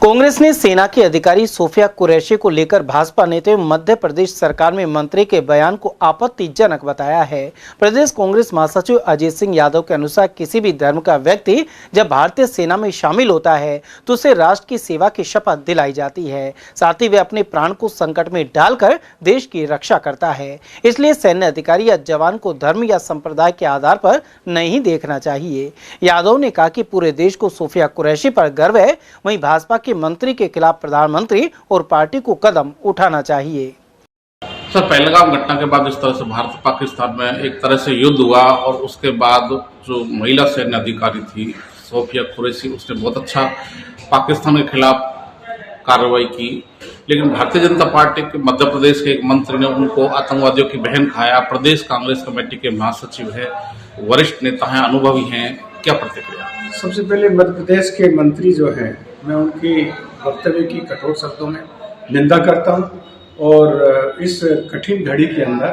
कांग्रेस ने सेना के अधिकारी सोफिया कुरैशी को लेकर भाजपा नेता मध्य प्रदेश सरकार में मंत्री के बयान को आपत्तिजनक बताया है। प्रदेश कांग्रेस महासचिव अजीत सिंह यादव के अनुसार किसी भी धर्म का व्यक्ति जब भारतीय सेना में शामिल होता है तो उसे राष्ट्र की सेवा की शपथ दिलाई जाती है, साथ ही वे अपने प्राण को संकट में डालकर देश की रक्षा करता है। इसलिए सैन्य अधिकारी या जवान को धर्म या संप्रदाय के आधार पर नहीं देखना चाहिए। यादव ने कहा कि पूरे देश को सोफिया कुरैशी पर गर्व है, वहीं भाजपा के मंत्री के खिलाफ प्रधानमंत्री और पार्टी को कदम उठाना चाहिए। सर, पहलगाम घटना के बाद इस तरह से भारत पाकिस्तान में एक तरह से युद्ध हुआ और उसके बाद जो महिला सैन्य अधिकारी थी सोफिया कुरैशी, उसने बहुत अच्छा पाकिस्तान के खिलाफ कार्रवाई की। लेकिन भारतीय जनता पार्टी के मध्य प्रदेश के एक मंत्री ने उनको आतंकवादियों की बहन खाया। प्रदेश कांग्रेस कमेटी के महासचिव है, वरिष्ठ नेता हैं, अनुभवी हैं, क्या प्रतिक्रिया? सबसे पहले मध्य प्रदेश के मंत्री जो हैं, मैं उनकी वक्तव्य की कठोर शब्दों में निंदा करता हूं और इस कठिन घड़ी के अंदर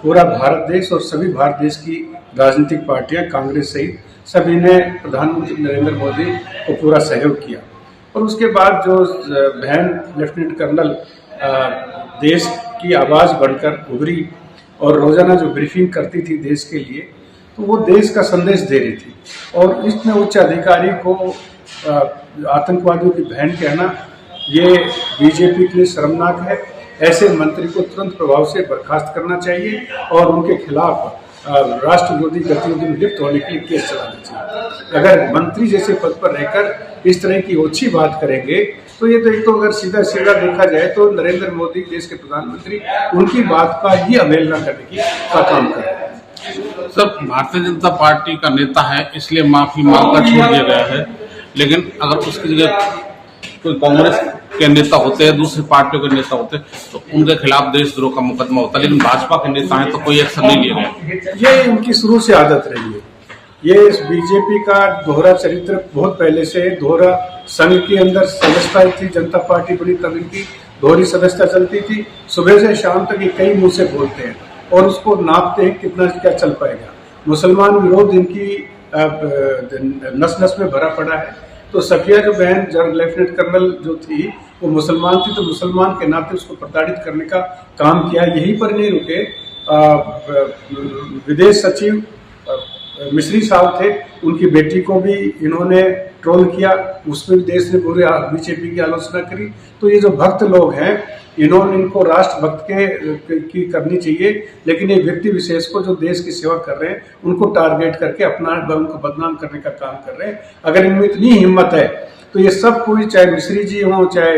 पूरा भारत देश और सभी भारत देश की राजनीतिक पार्टियां कांग्रेस सहित सभी ने प्रधानमंत्री नरेंद्र मोदी को पूरा सहयोग किया। और उसके बाद जो बहन लेफ्टिनेंट कर्नल देश की आवाज़ बनकर उभरी और रोजाना जो ब्रीफिंग करती थी देश के लिए, तो वो देश का संदेश दे रही थी। और इसमें उच्च अधिकारी को आतंकवादियों की बहन कहना ये बीजेपी के लिए शर्मनाक है। ऐसे मंत्री को तुरंत प्रभाव से बर्खास्त करना चाहिए और उनके खिलाफ राष्ट्र विरोधी गतिविधि में लिप्त होने के लिए केस चलाना चाहिए। अगर मंत्री जैसे पद पर रहकर इस तरह की ओछी बात करेंगे तो ये तो एक तो अगर सीधा सीधा देखा जाए तो नरेंद्र मोदी देश के प्रधानमंत्री उनकी बात का ही अवहेलना करने का काम कर रहे हैं। सर, भारतीय जनता पार्टी का नेता है इसलिए माफी मांगकर छोड़ दिया गया है, लेकिन अगर उसकी जगह कोई कांग्रेस के नेता होते हैं, दूसरी पार्टियों के नेता होते तो उनके खिलाफ देशद्रोह का मुकदमा होता, लेकिन भाजपा के नेता हैं तो कोई एक्शन नहीं लिया गया। ये इनकी शुरू से आदत रही है। ये बीजेपी का दोहरा चरित्र बहुत पहले से, दोहरा संघ के अंदर सदस्यता थी, जनता पार्टी बनी तब इनकी दोहरी सदस्यता चलती थी। सुबह से शाम तक ये कई मुंह से बोलते हैं और उसको नापते हैं कितना क्या चल पाएगा। मुसलमान विरोध इनकी नस नस में भरा पड़ा है। तो सफिया जो बहन लेफ्टिनेंट कर्नल जो थी वो मुसलमान थी, तो मुसलमान के नाते उसको प्रताड़ित करने का काम किया। यहीं पर नहीं रुके, विदेश सचिव मिश्री साहब थे, उनकी बेटी को भी इन्होंने ट्रोल किया, उसमें भी देश ने पूरे बीजेपी की आलोचना करी। तो ये जो भक्त लोग हैं इनको राष्ट्रभक्त की करनी चाहिए, लेकिन ये व्यक्ति विशेष को जो देश की सेवा कर रहे हैं उनको टारगेट करके अपना उनको बदनाम करने का काम कर रहे हैं। अगर इनमें इतनी हिम्मत है तो ये सब कोई, चाहे मिश्री जी हों, चाहे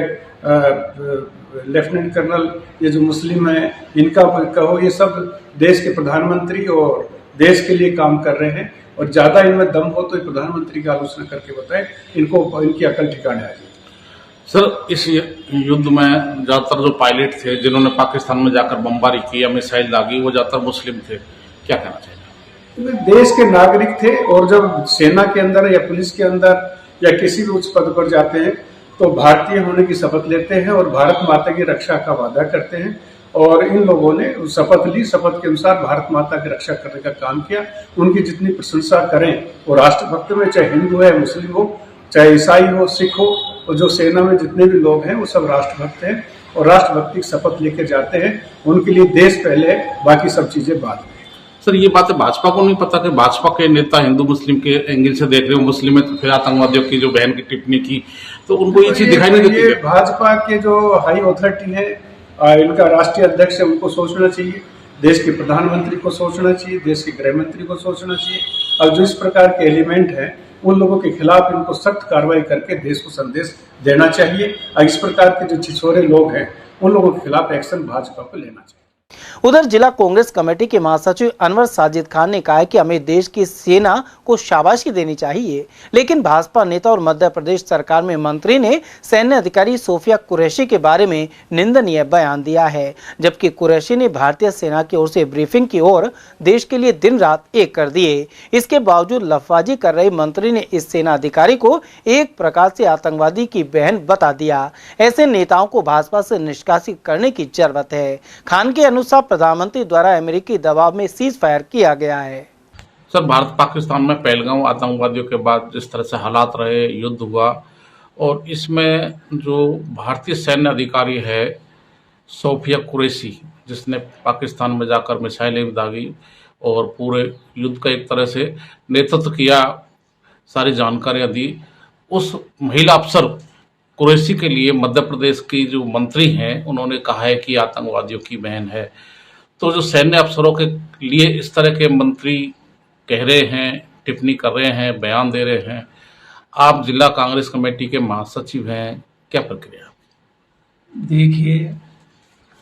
लेफ्टिनेंट कर्नल ये जो मुस्लिम है इनका कहो, ये सब देश के प्रधानमंत्री और देश के लिए काम कर रहे हैं। और ज्यादा इनमें दम हो तो प्रधानमंत्री की आलोचना करके बताएं, इनको इनकी अकल ठिकाने आ जाए। सर, इस युद्ध में ज्यादातर जो पायलट थे जिन्होंने पाकिस्तान में जाकर बमबारी की या मिसाइल दागी, वो ज्यादातर मुस्लिम थे, क्या कहना चाहिए? देश के नागरिक थे और जब सेना के अंदर या पुलिस के अंदर या किसी भी उच्च पद पर जाते हैं तो भारतीय होने की शपथ लेते हैं और भारत माता की रक्षा का वादा करते हैं। और इन लोगों ने शपथ ली, शपथ के अनुसार भारत माता की रक्षा करने का काम किया। उनकी जितनी प्रशंसा करें वो राष्ट्रभक्त में, चाहे हिंदू है, मुस्लिम हो, चाहे ईसाई हो, सिख हो, और जो सेना में जितने भी लोग हैं वो सब राष्ट्रभक्त हैं और राष्ट्रभक्ति की शपथ लेके जाते हैं। उनके लिए देश पहले है, बाकी सब चीजें बाद में। सर, ये बात भाजपा को नहीं पता कि भाजपा के नेता हिंदू मुस्लिम के एंगल से देख रहे हो, मुस्लिम है तो फिर आतंकवादियों की जो बहन की टिप्पणी की तो उनको ये चीज दिखाई नहीं देती? भाजपा के जो हाई अथॉरिटी है, इनका राष्ट्रीय अध्यक्ष है, उनको सोचना चाहिए, देश के प्रधानमंत्री को सोचना चाहिए, देश के गृह मंत्री को सोचना चाहिए। अब जो इस प्रकार के एलिमेंट हैं उन लोगों के खिलाफ इनको सख्त कार्रवाई करके देश को संदेश देना चाहिए। और इस प्रकार के जो छिछोरे लोग हैं उन लोगों के खिलाफ एक्शन भाजपा को लेना चाहिए। उधर जिला कांग्रेस कमेटी के महासचिव अनवर साजिद खान ने कहा है कि हमें देश की सेना को शाबाशी देनी चाहिए, लेकिन भाजपा नेता और मध्य प्रदेश सरकार में मंत्री ने सैन्य अधिकारी सोफिया कुरैशी के बारे में निंदनीय बयान दिया है, जबकि कुरैशी ने भारतीय सेना की ओर से ब्रीफिंग की ओर देश के लिए दिन रात एक कर दिए। इसके बावजूद लफबाजी कर रहे मंत्री ने इस सेना अधिकारी को एक प्रकार से आतंकवादी की बहन बता दिया। ऐसे नेताओं को भाजपा से निष्कासित करने की जरूरत है। खान के अनुसार प्रधानमंत्री द्वारा अमेरिकी दबाव में सीज फायर किया गया है। सर, भारत पाकिस्तान में पहलगाम आतंकवादियों के बाद जिस तरह से हालात रहे, युद्ध हुआ और इसमें जो भारतीय सैन्य अधिकारी है सोफिया कुरैशी, जिसने पाकिस्तान में जाकर मिसाइलें भी दागी और पूरे युद्ध का एक तरह से नेतृत्व किया, सारी जानकारियां दी, उस महिला अफसर कुरैशी के लिए मध्य प्रदेश की जो मंत्री हैं उन्होंने कहा है कि आतंकवादियों की बहन है। तो जो सैन्य अफसरों के लिए इस तरह के मंत्री कह रहे हैं, टिप्पणी कर रहे हैं, बयान दे रहे हैं, आप जिला कांग्रेस कमेटी के महासचिव हैं, क्या प्रक्रिया? देखिए,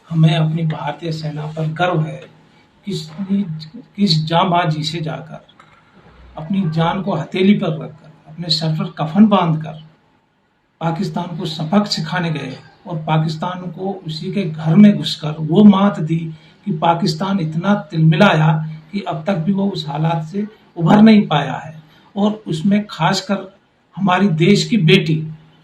हमें अपनी भारतीय सेना पर गर्व है। किस जांबाजी से जाकर अपनी जान को हथेली पर रखकर अपने सर पर कफन बांधकर पाकिस्तान को सबक सिखाने गए और पाकिस्तान को उसी के घर में घुसकर वो मात दी कि पाकिस्तान इतना तिलमिलाया कि अब तक भी वो उस हालात से उभर नहीं पाया है। और उसमें खासकर हमारी देश की बेटी,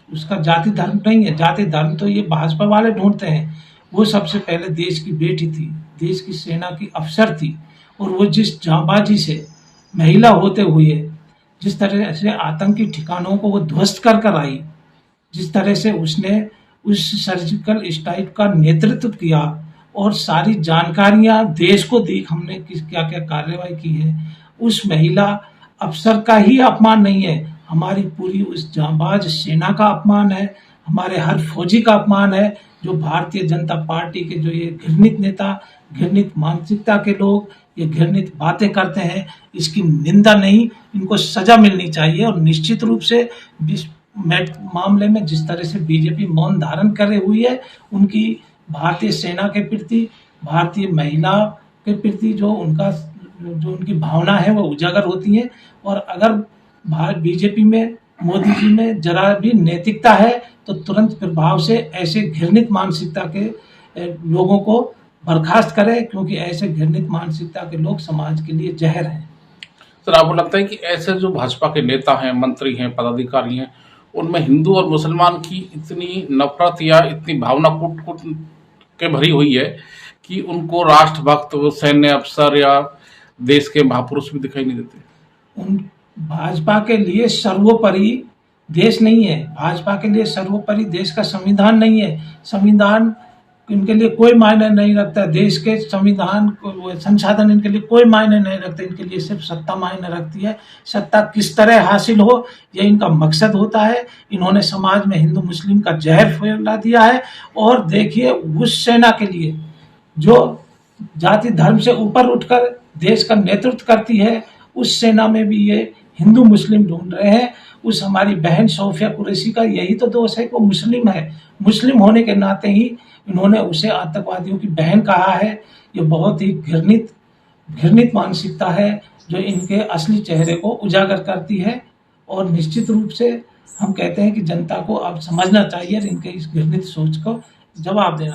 उसका जाति धर्म नहीं है, जाति धर्म तो ये भाजपा वाले ढूंढते हैं, वो सबसे पहले देश की बेटी थी, देश की सेना की अफसर थी। और वो जिस जांबाजी से महिला होते हुए जिस तरह से आतंकी ठिकानों को वो ध्वस्त कर आई, जिस तरह से उसने उस सर्जिकल स्ट्राइक का नेतृत्व किया और सारी जानकारियां देश को दी, हमने क्या क्या कार्रवाई की है, उस महिला अफसर का ही अपमान नहीं है, हमारी पूरी उस जांबाज सेना का अपमान है, हमारे हर फौजी का अपमान है। जो भारतीय जनता पार्टी के जो ये घृणित नेता, घृणित मानसिकता के लोग ये घृणित बातें करते हैं, इसकी निंदा नहीं, इनको सजा मिलनी चाहिए। और निश्चित रूप से मामले में जिस तरह से बीजेपी मौन धारण करे हुई है, उनकी भारतीय सेना के प्रति, भारतीय महिला के प्रति जो उनकी भावना है वो उजागर होती है। और अगर बीजेपी में मोदी जी में जरा भी नैतिकता है तो तुरंत प्रभाव से ऐसे घृणित मानसिकता के लोगों को बर्खास्त करे, क्योंकि ऐसे घृणित मानसिकता के लोग समाज के लिए जहर हैं। सर, आपको लगता है कि ऐसे जो भाजपा के नेता हैं, मंत्री हैं, पदाधिकारी हैं, उनमें हिंदू और मुसलमान की इतनी नफरत या इतनी भावना कूट के भरी हुई है कि उनको राष्ट्रभक्त, सैन्य अफसर या देश के महापुरुष भी दिखाई नहीं देते? उन भाजपा के लिए सर्वोपरि देश नहीं है, भाजपा के लिए सर्वोपरि देश का संविधान नहीं है। संविधान इनके लिए कोई मायने नहीं रखता, देश के संविधान संसाधन इनके लिए कोई मायने नहीं रखते, इनके लिए सिर्फ सत्ता मायने रखती है। सत्ता किस तरह हासिल हो यह इनका मकसद होता है। इन्होंने समाज में हिंदू मुस्लिम का जहर फैला दिया है। और देखिए, उस सेना के लिए जो जाति धर्म से ऊपर उठकर देश का नेतृत्व करती है, उस सेना में भी ये हिंदू मुस्लिम ढूंढ रहे हैं। उस हमारी बहन सोफिया कुरैशी का यही तो दोष है कि वो मुस्लिम है, मुस्लिम होने के नाते ही इन्होंने उसे आतंकवादियों की बहन कहा है। ये बहुत ही घृणित मानसिकता है जो इनके असली चेहरे को उजागर करती है। और निश्चित रूप से हम कहते हैं कि जनता को अब समझना चाहिए, इनके इस घृणित सोच को जवाब देना